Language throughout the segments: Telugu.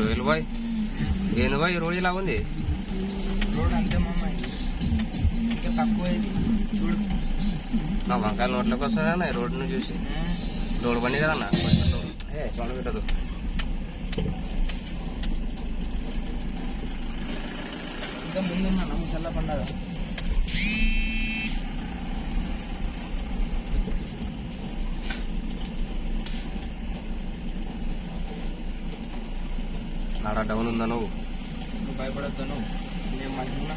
జోయల్ బాయ్ ఏంది బాయ్ రోడ్ ఇలా ఉంది. రోడ్ అంతే మామ, ఇంకా తక్కువ చూడు. నా వంకాయలు నోట్లోకి వస్తాయన్న ఈ రోడ్డును చూసి. రోడ్డు బండి కదన్నా సౌండ్ పెట్టదు. ఇంకా ముందున్నా ముసల్ల పండగ. ఆడ డౌన్ ఉందా నువ్వు భయపడద్దాను నేను మంచిగా.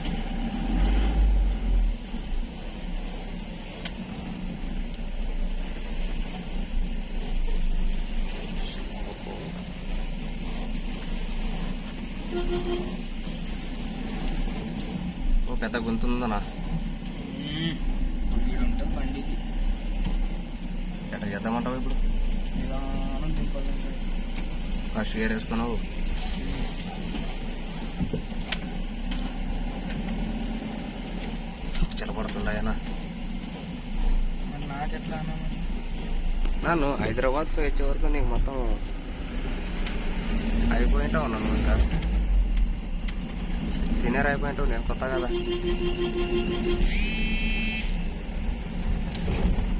ఓ పెద్ద గుంతుందనా వీడుంటే బండికి ఎట్లా చేద్దామంటావు ఇప్పుడు? నిదానం దింపాలంటే ఫస్ట్ గేర్ వేసుకున్నావు. చిలపడుతుండయనా మరి నాకెట్లా అన్నా? నన్ను హైదరాబాద్ వచ్చే వరకు నీకు మొత్తం అయిపోయింటావు. నన్ను ఇంకా సీనియర్ అయిపోయింటావు, నేను కొత్త కదా.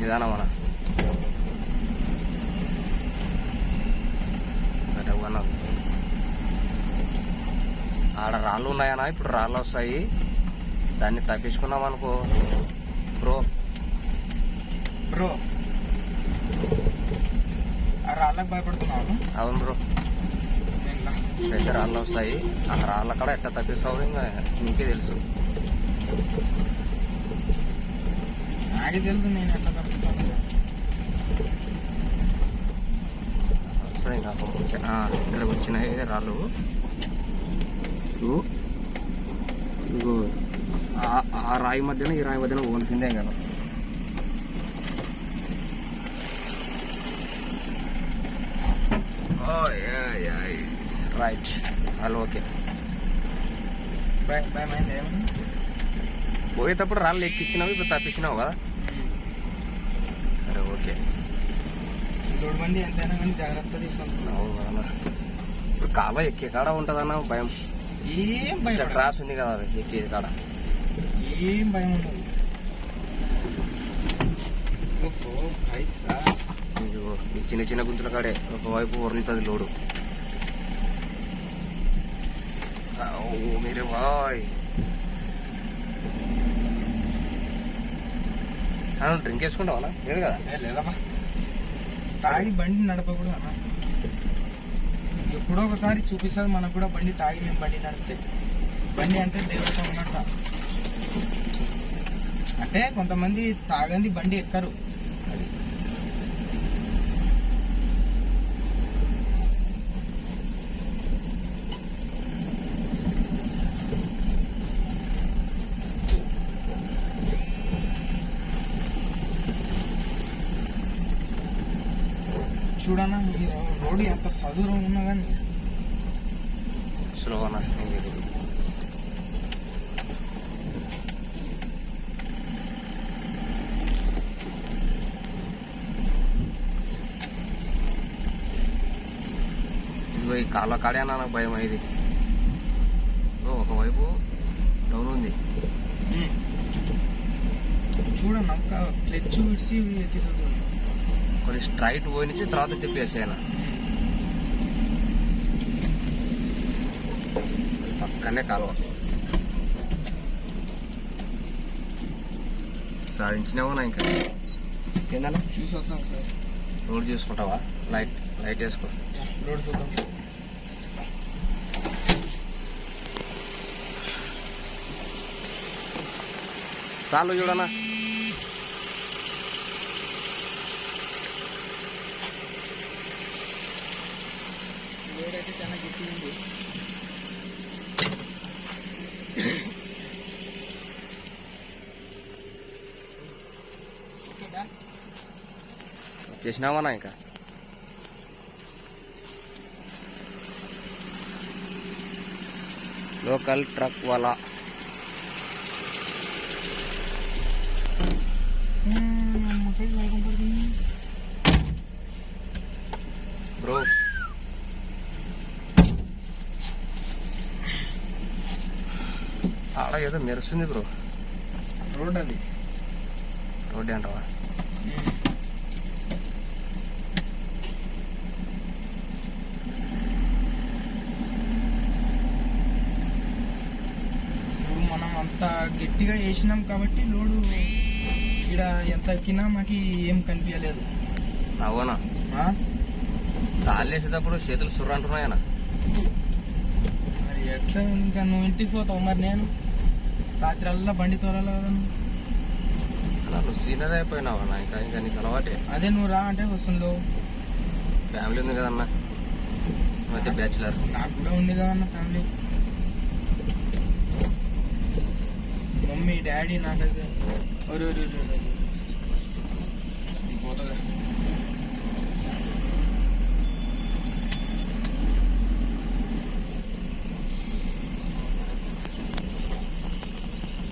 నిదానమన్నా ఆడ రాళ్ళు ఉన్నాయన్నా, ఇప్పుడు రాళ్ళు వస్తాయి. దాన్ని తప్పించుకున్నాం అనుకో బ్రో. బ్రో ఆ రాళ్ళకి భయపడుతున్నావు? అవును బ్రో, పెద్ద రాళ్ళు వస్తాయి. ఆ రాళ్ళ కాడ ఎట్లా తప్పిస్తావు ఇంకా నీకే తెలుసు. నాకే తెలుసు నేను ఎట్లా తప్పిస్తాను. వస్తాయి నాకు ఇక్కడికి వచ్చినాయి రాళ్ళు. ఇగో ఆ రాయి మధ్యన ఈ రాయి మధ్యన పోవాల్సిందే కదా. Right hello okay. పోయేటప్పుడు రాళ్ళు ఎక్కిచ్చినావు, ఇప్పుడు తప్పించినావు కదా. సరే ఓకే. రోడ్ బండి ఎంతైనా కానీ జాగ్రత్త తీసుకుంటున్నావు కదా. ఇప్పుడు కాలువ ఎక్కే కాడ ఉంటుందన్న భయం. ఏం భయం? క్రాస్ ఉంది కదా అది ఎక్కేది కాడ ఏం భయం ఉండదు. ఈ చిన్న చిన్న గుంతుల కాడే ఒకవైపు వరులుతుంది లోడు. మీరే బాయ్ డ్రింక్ వేసుకుంటావా? లేదు కదా. లేదమ్మా, తాగి బండి నడపకూడదు అన్న. ఎప్పుడో ఒకసారి చూపిస్తుంది మనకు కూడా బండి తాగి మేము బండి నడిపితే. బండి అంటే దేవత ఉన్నట్ట. అంటే కొంతమంది తాగంది బండి ఎక్కరు. అది చూడన్నా, ఈ రోడ్డు ఎంత సదురం ఉన్నా కానీ స్లోనా. ఇదిగో ఈ కాళ్ళ కాడే అన్న నాకు భయం అయింది. ఒకవైపు డౌన్ ఉంది. చూడన్నా క్లచ్ విడిచి ఎక్కిస్తుంది. కొన్ని స్ట్రైట్ పోయినిచ్చి తర్వాత తిప్పేసాయన. పక్కనే కాలువ సాధించినావు నా. ఇంకా ఏందన్నా చూసి వస్తాం సార్. రోడ్ చూసుకుంటావా? లైట్ వేసుకో. రోడ్ చూద్దాం. తాళ్ళు చూడన్నా. రోడ్ అయితే చాలా గట్టి ఉంది. చేసినావా ఇంకా? లోకల్ ట్రక్ వాలా బ్రో ఆడ ఏదో మెరుస్తుంది బ్రో. రోడ్ అది. రోడ్డు అంటావా? ఇప్పుడు మనం అంత గట్టిగా వేసినాం కాబట్టి లోడు ఇక్కడ ఎంత ఎక్కినా మాకు ఏం కనిపించలేదు. అవునా? తాళ్ళు వేసేటప్పుడు చేతులు సుర్ర అంటున్నాయనా? మరి ఎట్లా ఇంకా నువ్వు ఇంటికి పోతావు మరి నేను రాత్రి బండి తోలాలి కదా నువ్వు సీనియర్ అయిపోయినావా? ఇంకా ఇంకా నీకు అలవాటే. అదే నువ్వు రా అంటే వస్తుందో. ఫ్యామిలీ ఉంది కదన్నా, అయితే బ్యాచులర్. నాకు కూడా ఉంది కదన్న ఫ్యామిలీ, మమ్మీ డాడీ నాకైతే.